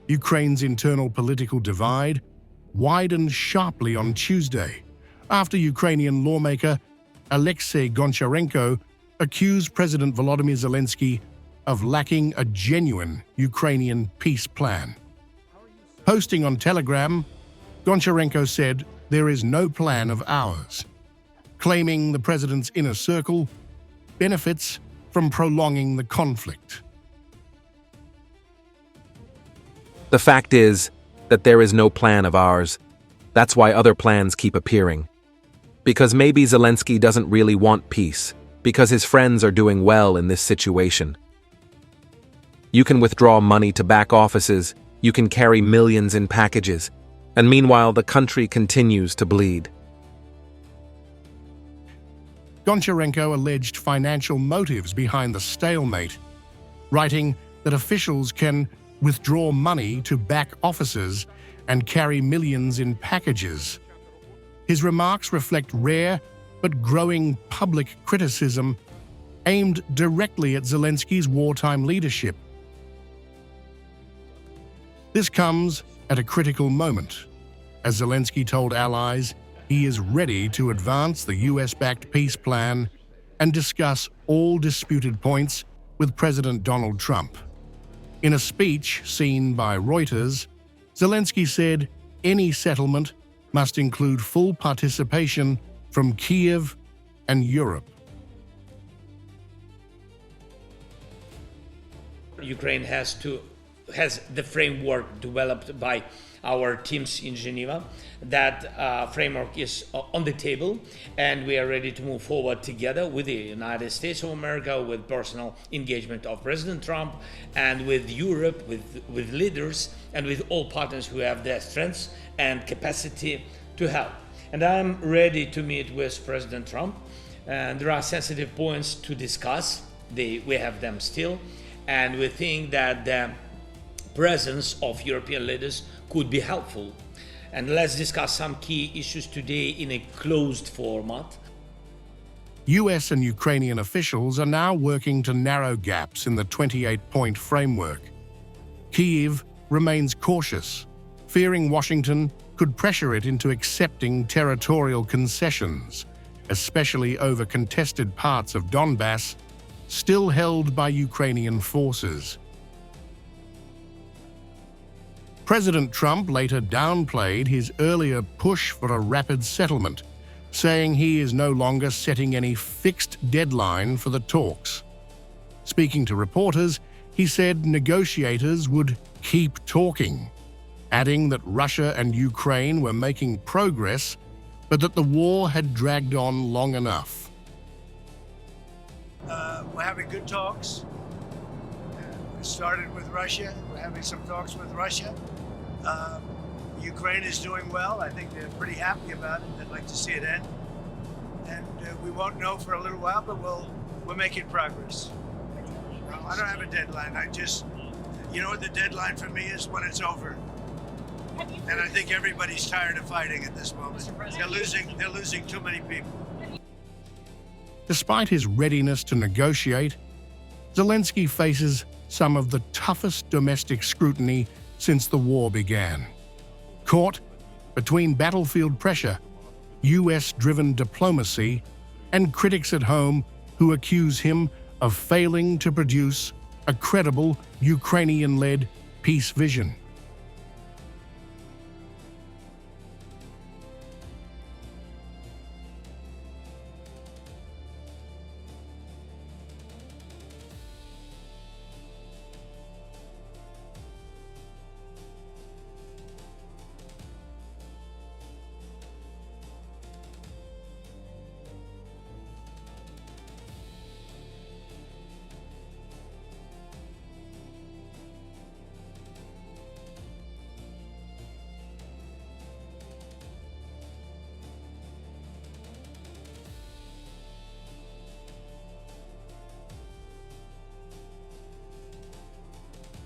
Ukraine's internal political divide widened sharply on Tuesday after Ukrainian lawmaker Alexei Goncharenko accused President Volodymyr Zelensky of lacking a genuine Ukrainian peace plan. Posting on Telegram, Goncharenko said, "There is no plan of ours," claiming the president's inner circle benefits from prolonging the conflict. The fact is that there is no plan of ours. That's why other plans keep appearing. Because maybe Zelensky doesn't really want peace, because his friends are doing well in this situation. You can withdraw money to back offices, you can carry millions in packages, and meanwhile the country continues to bleed. Goncharenko alleged financial motives behind the stalemate, writing that officials can withdraw money to back offices and carry millions in packages. His remarks reflect rare but growing public criticism aimed directly at Zelensky's wartime leadership. This comes at a critical moment, as Zelensky told allies he is ready to advance the US-backed peace plan and discuss all disputed points with President Donald Trump. In a speech seen by Reuters, Zelensky said any settlement must include full participation from Kyiv and Europe. Ukraine has the framework developed by our teams in Geneva. That framework is on the table, and we are ready to move forward together with the United States of America, with personal engagement of President Trump, and with Europe, with leaders, and with all partners who have their strengths and capacity to help. And I'm ready to meet with President Trump. And there are sensitive points to discuss. We have them still, and we think that the presence of European leaders could be helpful. And let's discuss some key issues today in a closed format. US and Ukrainian officials are now working to narrow gaps in the 28-point framework. Kyiv remains cautious, fearing Washington could pressure it into accepting territorial concessions, especially over contested parts of Donbass still held by Ukrainian forces. President Trump later downplayed his earlier push for a rapid settlement, saying he is no longer setting any fixed deadline for the talks. Speaking to reporters, he said negotiators would keep talking, adding that Russia and Ukraine were making progress, but that the war had dragged on long enough. We're having good talks. We started with Russia. We're having some talks with Russia. Ukraine is doing well. I think they're pretty happy about it. They'd like to see it end. And we won't know for a little while, but we're making progress. I don't have a deadline. You know what the deadline for me is? When it's over. And I think everybody's tired of fighting at this moment. They're losing too many people. Despite his readiness to negotiate, Zelensky faces some of the toughest domestic scrutiny since the war began. Caught between battlefield pressure, US-driven diplomacy, and critics at home who accuse him of failing to produce a credible Ukrainian-led peace vision.